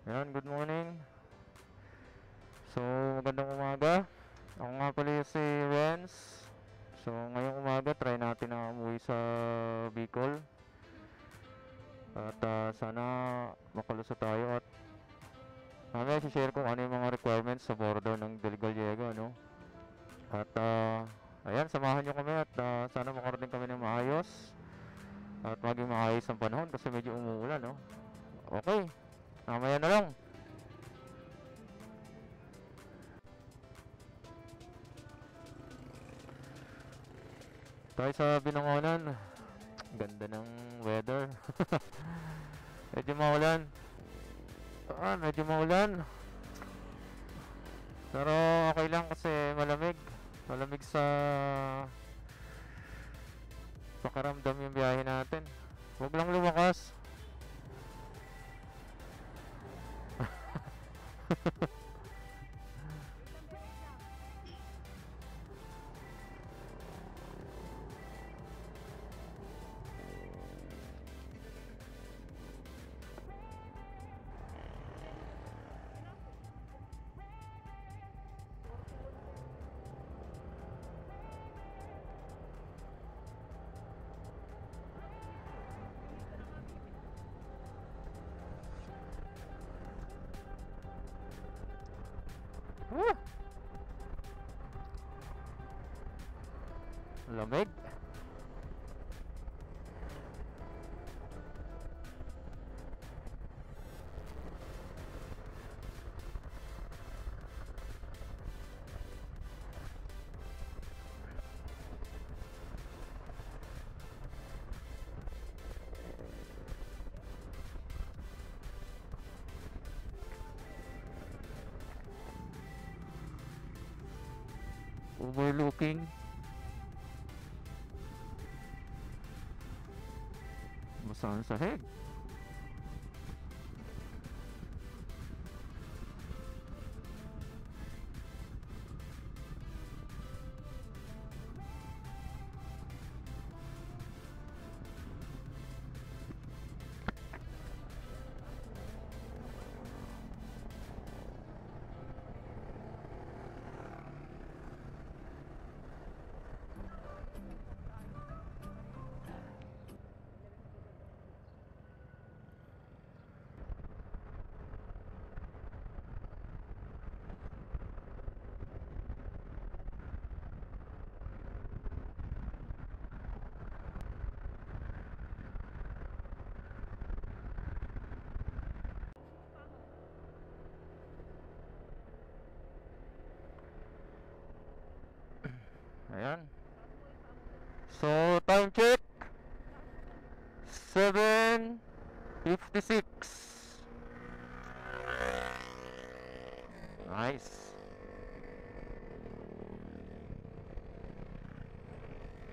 Yan, good morning. So, magandang umaga. Ako nga pala si Renz. So, ngayong umaga, try natin na umuwi sa Bicol. At sana makalusot tayo at mamaya share kung ano yung mga requirements sa border ng Del Gallego, ano? At ayan, samahan nyo kami at sana makarating kami ng maayos at maging maayos ang panahon kasi medyo umuulan, no? Okay, mamaya na lang. Tayo sa Binangonan. Ganda ng weather. Medyo maulan. Medyo maulan. Pero okay lang kasi malamig. Malamig sa pakiramdam yung biyahe natin. Huwag lang lumakas. Woo! Lamig. Overlooking. Masaan sa head. Ayan. So, time check. 7:56. Nice.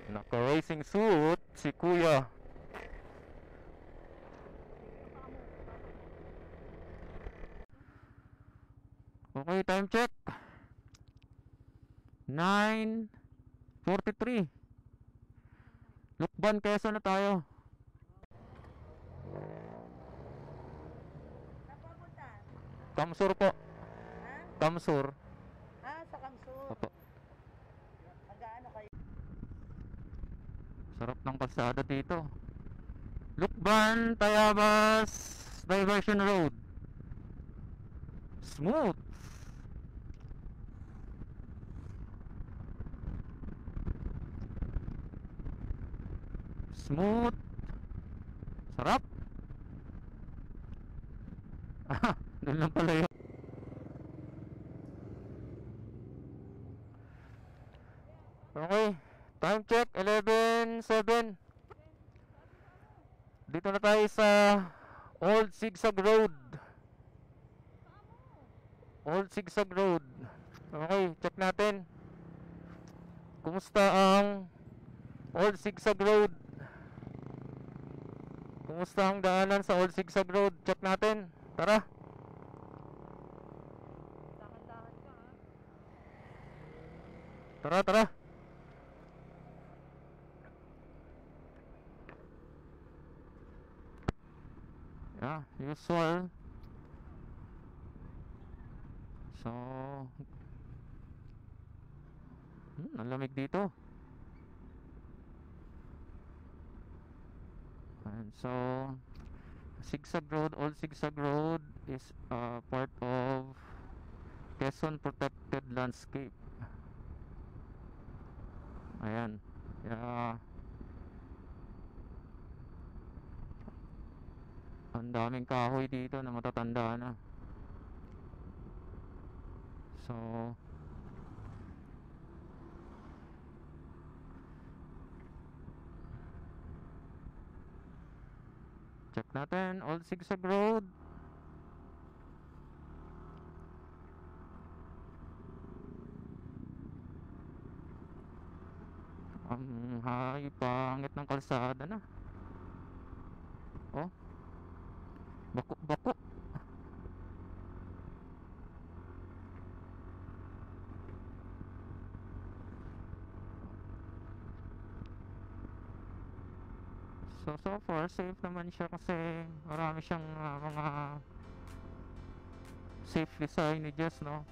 Naka-racing suit si Kuya. Okay, time check. 9:43. Lukban, Quezon na tayo. Napapunta? Kamsur po. Ha? Kamsur. Sa Kamsur. Opo. Mag-ano kayo? Sarap ng kalsada dito. Lukban, Tayabas, Diversion Road. Smooth. Smooth. Sarap. Doon lang pala yun. Okay. Time check, 11:07. Dito na tayo sa Old Sigsag Road. Old Sigsag Road. Okay, check natin. Kumusta ang Old Sigsag Road? Kumusta ang daanan sa Old Sigsag Road? Check natin. Tara. Dahan-dahan ka ha. Tara, tara. Yeah, usual. So, ang lamig dito. And so, Sigsag Road, Old Sigsag Road is part of Quezon Protected Landscape. Ayan. Yeah. Ang daming kahoy dito na matatanda na. So, check natin Old Sigsag Road. Ang pangit ng kalsada na. Oh, bako. So far safe naman siya kasi marami siyang mga safety signages, no?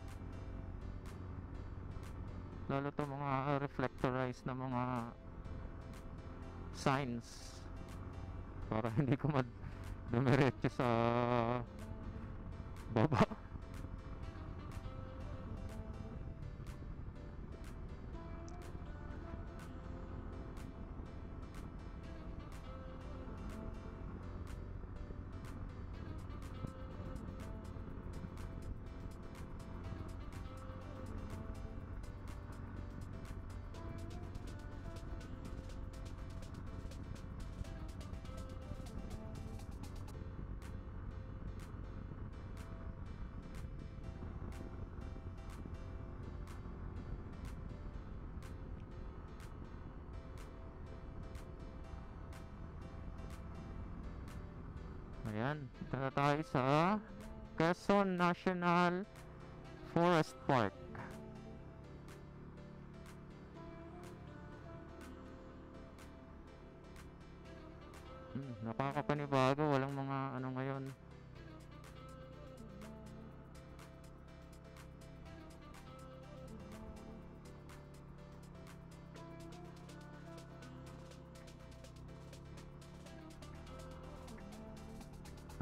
Lalo to mga reflectorized na mga signs para hindi ko dumiretso sa baba. Ayan, tara tayo sa Quezon National Forest Park. Nakakapanibago, walang mga ano ngayon.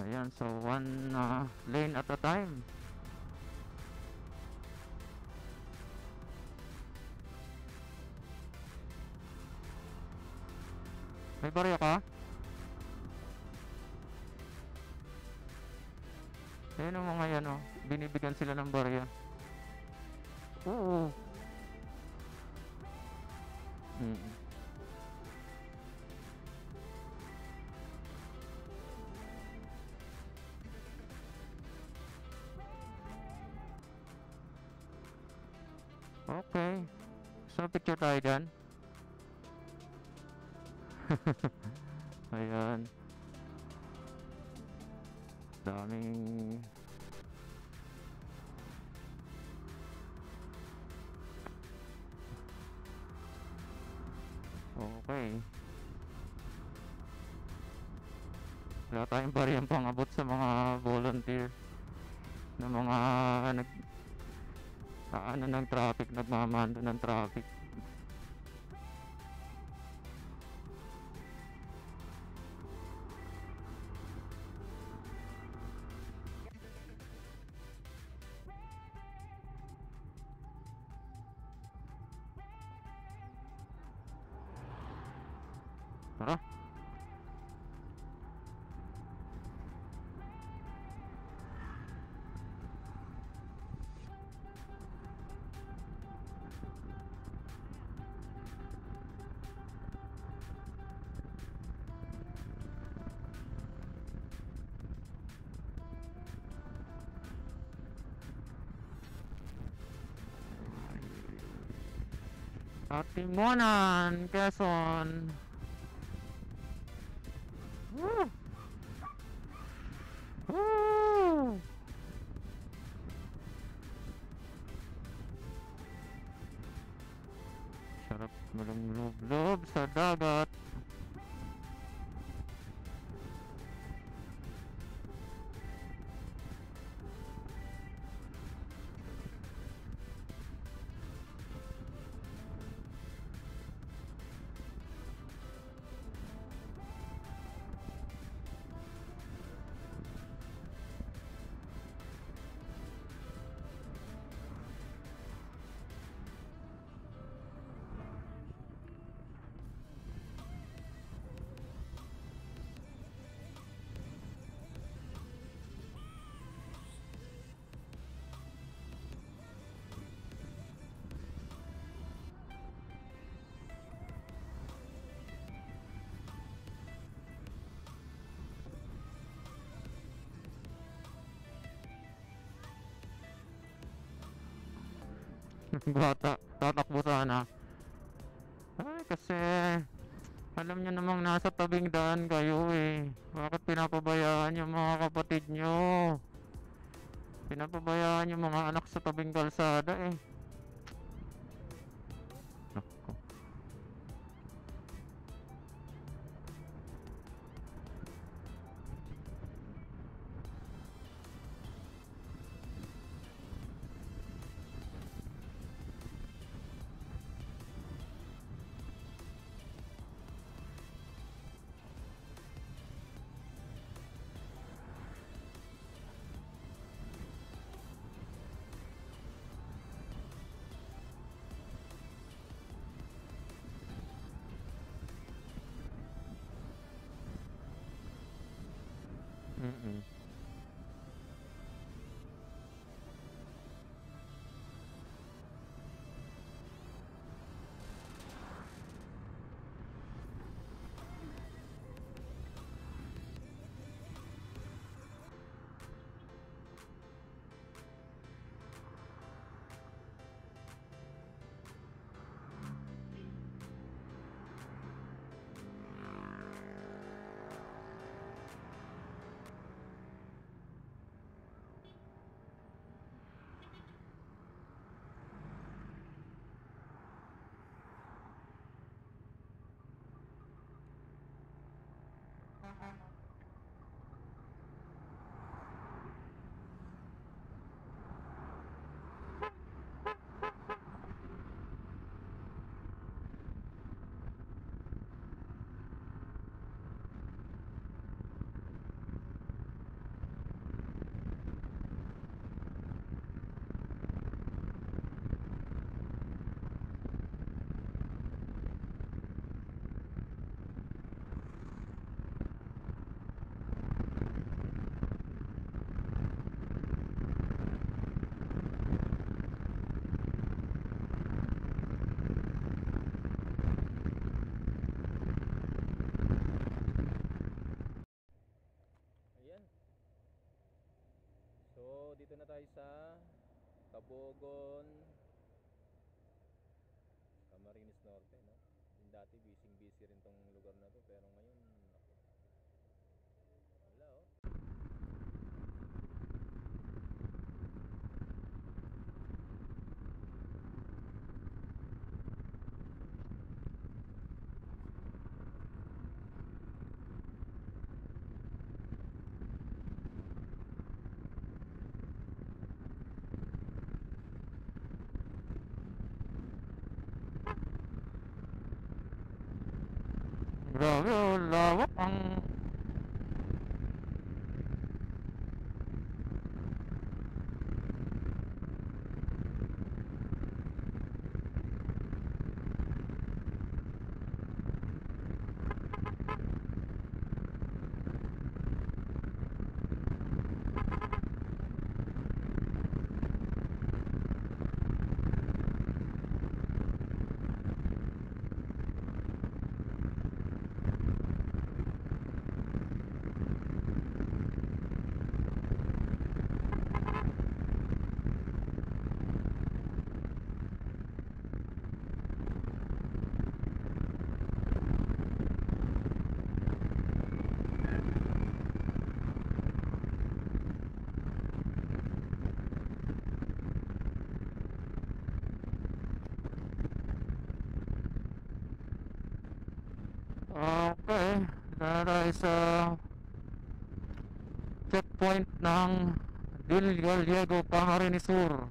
Ayan, so one lane at a time. May barya ka? Ayan ang mga yan, oh. Binibigyan sila ng barya. Oo. Okay. So, picture tayo dyan. Ayan. Daming okay. Wala tayong bariyang pangabot sa mga volunteer na mga ng traffic, nagmamando ng traffic. Tara. Atimonan, Quezon. Woo! Woo! Sarap malumlub-lub sa dagat. Bata, tatakbo sana. Ay, kasi alam nyo namang nasa tabing daan kayo eh. Bakit pinapabayaan yung mga kapatid nyo? Pinapabayaan yung mga anak sa tabing kalsada eh. Nako. Mm-mm. Ayan. So, dito na tayo sa Tabogon, Camarines Norte, no? Yung dati busy rin tong lugar na to, pero ngayon, naku, wala oh. Grabe oh, lawak ang... Okay, tayo sa checkpoint ng Del Gallego, Camarines Sur.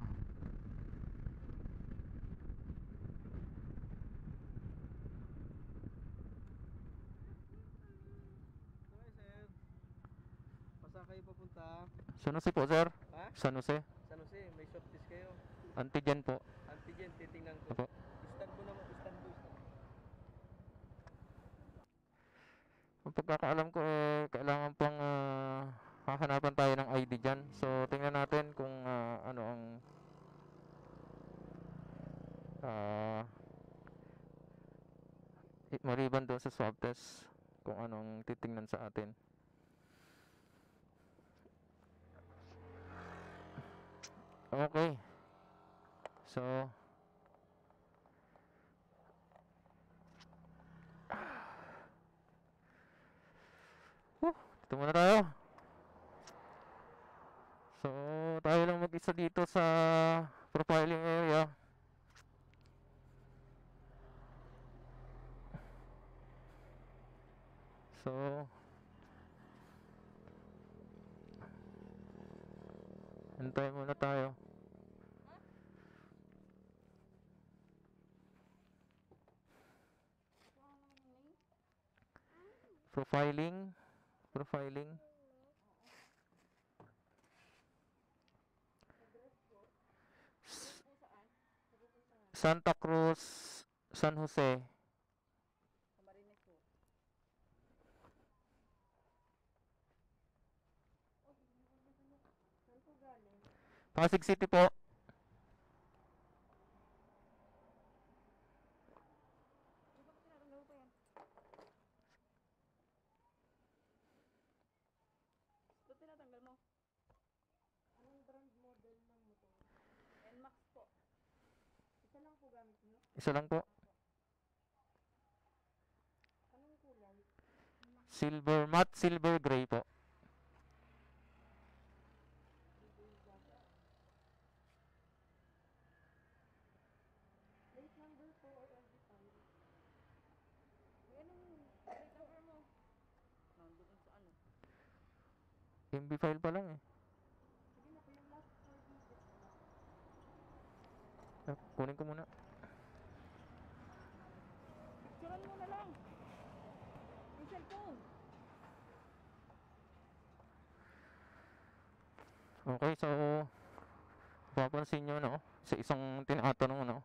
Okay, sir. Pasa kayo papunta? San Jose po, sir? Ha? San Jose? San Jose, may short test kayo. Antigen po. Antigen, titingnan ko. Opo. Stand mo naman, stand mo. Ang pagkakaalam ko eh, kailangan pang hahanapan tayo ng ID dyan. So, tingnan natin kung ano ang maliban doon sa swab test, kung anong titingnan sa atin. Okay. So, Ito muna tayo. So, tayo lang mag-isa dito sa profiling area. So, hintay muna tayo. Profiling. Santa Cruz, San Jose. Camarines po. Saan po galing? Pasig City po. Di ba tinatanggal pa yan? Ba't tinatanggal mo? Anong brand model ng motor? NMAX po. Isa lang po gamit niyo? Isa lang po. Anong kulay? Silver, matte silver gray po. Plate number po or LD5? May anong plate number mo? Nandoon sa ano? MB file pa lang eh. Sige na po yung last 4 digits na. Kunin ko muna. Picturean mo na lang. Yung cellphone. Okay, so papansin nyo, no, sa isang tinatanong, no,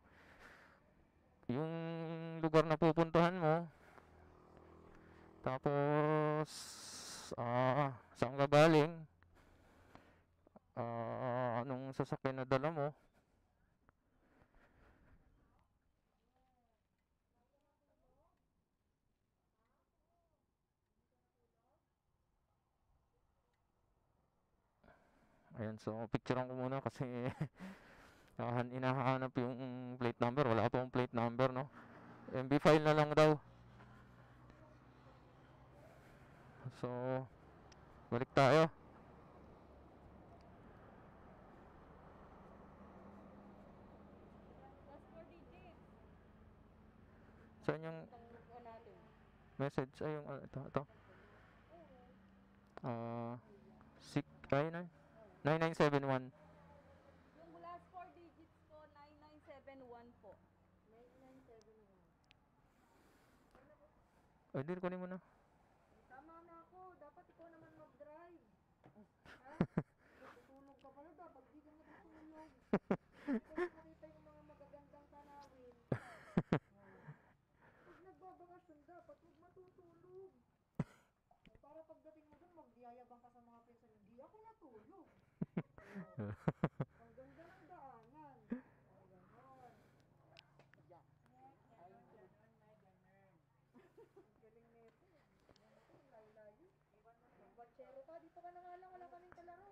yung lugar na pupuntahan mo, tapos saan ka galing, anong sasakyan na dala mo. Ayan, so picturean ko muna kasi hinahanap yung plate number. Wala pa akong plate number, no. MB file na lang daw. So, balik tayo. Last 4 digits. Saan yung Itong natin. message? Ay, yung ito. Ah, 9971. Yung last 4 digits ko, 9971 po. 9971. Ay, di, kunin mo na. Tama na ako. Dapat ikaw naman mag-drive. Ha? Tutulog ka pala. Dapat di ka natutulog. Hindi ko makita yung mga magagandang tanawin. Pag nagbabakasyon, dapat huwag matutulog. Para pagdating mo dun, magyayabang ka sa mga pinsan. Hindi ako natulog. Ang ganda ng daanan. O, ganon. Yeah. Ang galing nito. Ang layo-layo. Batsero ka, dito ka na nga lang, wala kaming kalaro.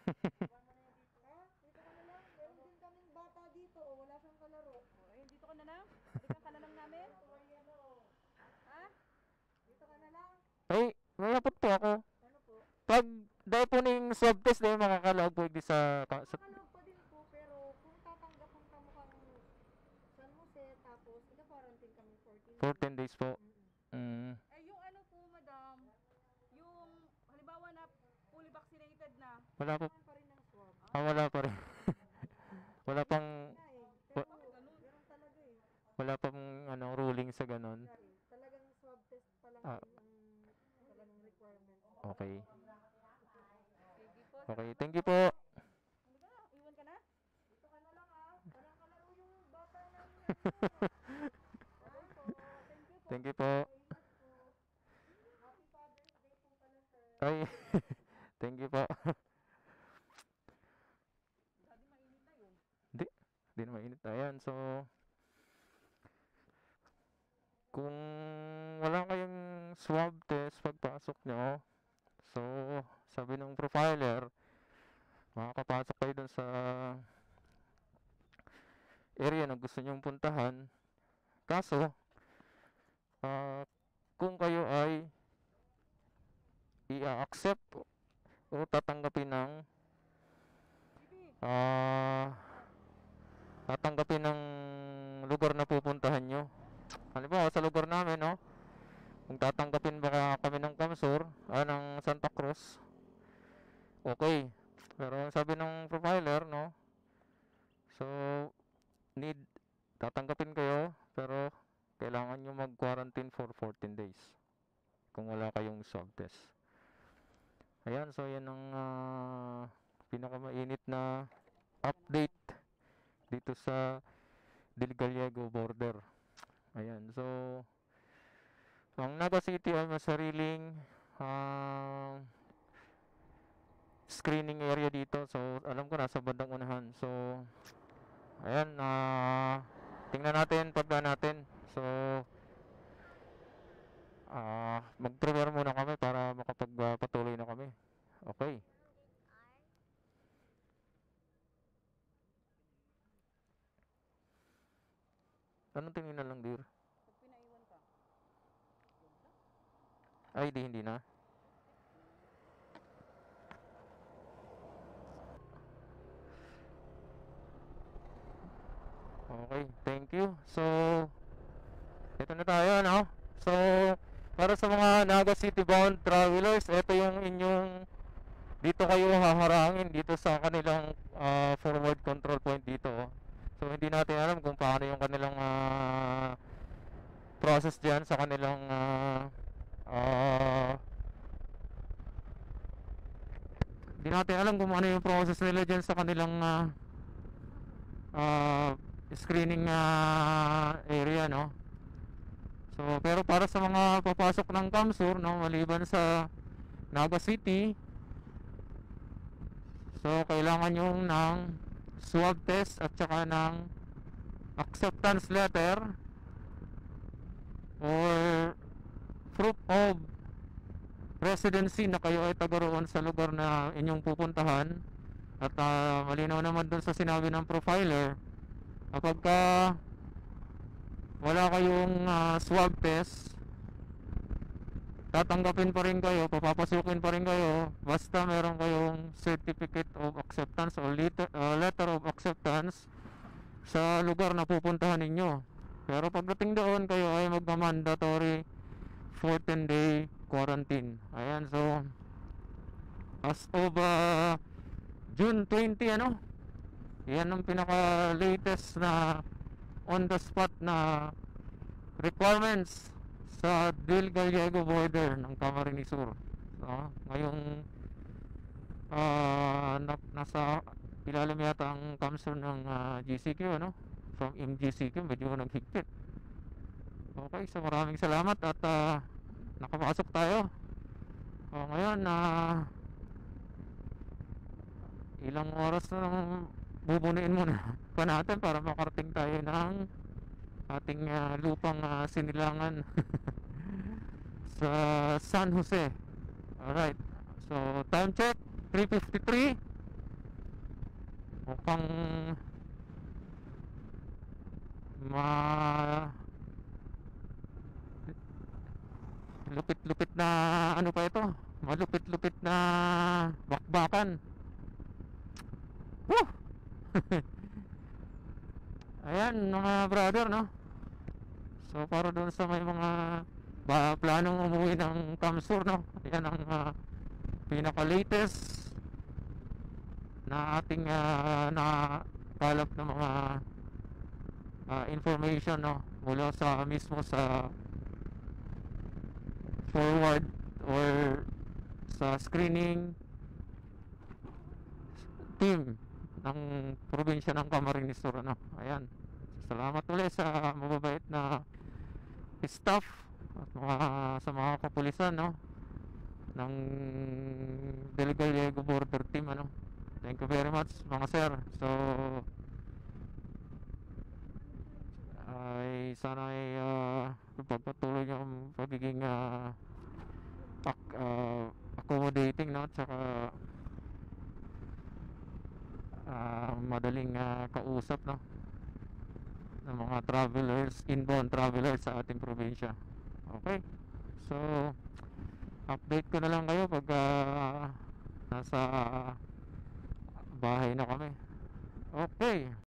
Ha? Dito ka na lang. Meron din kaming bata dito, o wala siyang kalaro. Eh, dito ka na lang? Balikan ka na lang namin? Ha? Dito ka na lang? Ay, malapot po ako. Ano po? Pag dahil po ng swab test, dahil makakalaog po hindi sa Nakakalog pa din po, pero kung tatanggapin ka mo kang San Jose, tapos ika-quarantine kami 14 14 days po. Mm-mm. Eh, yung ano po, madam, yung halimbawa na fully vaccinated na, Wala po. kailangan pa rin ng swab. Wala pa rin. Wala pang Na eh. Pero bakit ganun? Ganun talaga eh. wala pang ruling sa ganon. Talagang swab test pa lang Ah. din ang talagang requirement. Okay. Sige po. Okay, thank you po. Ano ka na? Iwan ka na? Dito ka na lang ah. Walang kalaro yung bata namin. Okay po. Thank you po. Thank you po. Ingat po. Happy Father's Day po pala sir. Ay, thank you po. Sabi mainit na yun. Di na mainit. Ayan, so kung wala kayong swab test pagpasok nyo, so sabi ng profiler, makakapasok kayo dun sa area na gusto nyong puntahan. Kaso, kung kayo ay i-accept o tatanggapin ng ah tatanggapin ng lugar na pupuntahan nyo. Halimbawa sa lugar namin, no, kung tatanggapin ba kami ng Kamsur, ng Santa Cruz, okay. Pero ang sabi ng profiler, no, so need tatanggapin kayo, pero kailangan nyo mag-quarantine for 14 days kung wala kayong swab test. Ayan, so yan ang pinakamainit na update dito sa Del Gallego border. Ayan, so ang Naga City ay may sariling screening area dito. So alam ko nasa bandang unahan. So ayan, tingnan natin pagka natin. So mag-prepare muna kami para makapagpatuloy na kami. Okay. Anong tingin na lang, dear? Pag pinaiwan ka, Ay, hindi na. Okay, thank you. So, ito na tayo, no? So, para sa mga Naga City bound travelers, ito yung inyong, dito kayo haharangin dito sa kanilang forward control point dito. So, hindi natin alam kung paano yung kanilang process dyan sa kanilang hindi natin alam kung ano yung process nila dyan sa kanilang screening area, no? So, pero para sa mga papasok ng Kamsur, no, maliban sa Naga City, so kailangan yung ng swab test at saka ng acceptance letter or proof of residency na kayo ay taga roon sa lugar na inyong pupuntahan. At malinaw naman dun sa sinabi ng profiler, kapag wala kayong swab test, tatanggapin pa rin kayo, papapasukin pa rin kayo basta meron kayong certificate of acceptance o letter of acceptance sa lugar na pupuntahan ninyo. Pero pagdating doon, kayo ay magma-mandatory 14-day quarantine. Ayan, so as of June 20, ano, yan ang pinaka latest na on the spot na requirements sa Del Gallego border ng Camarines Sur. So, ngayong nasa ilalim yata ang Kamsur ng GCQ, ano, from MGCQ, medyo naghigpit. Okay, so maraming salamat at nakapasok tayo. Ngayon ilang oras na lang bubunuin muna pa natin para makarating tayo ng ating lupang sinilangan sa San Jose. Alright, so time check 3:53. Mukhang lupit-lupit na ano pa ito, malupit-lupit na bakbakan. Woo! Ayan mga brother, no? So para doon sa may mga planong umuwi ng Kamsur, no? Ayan ang pinaka-latest na ating nakalap ng mga information, no? Mula sa mismo sa forward or sa screening team ng probinsya ng Camarines Sur, ano? Ayan, salamat ulit sa mababait na staff at sa mga kapulisan, no, ng Del Gallego border team, ano. Thank you very much mga sir. So ay sana ay pagpatuloy yung pagiging accommodating, no, tsaka madaling kausap, no, ng mga travelers, inbound travelers sa ating probinsya. Okay, so Update ko na lang kayo pag nasa bahay na kami. Okay.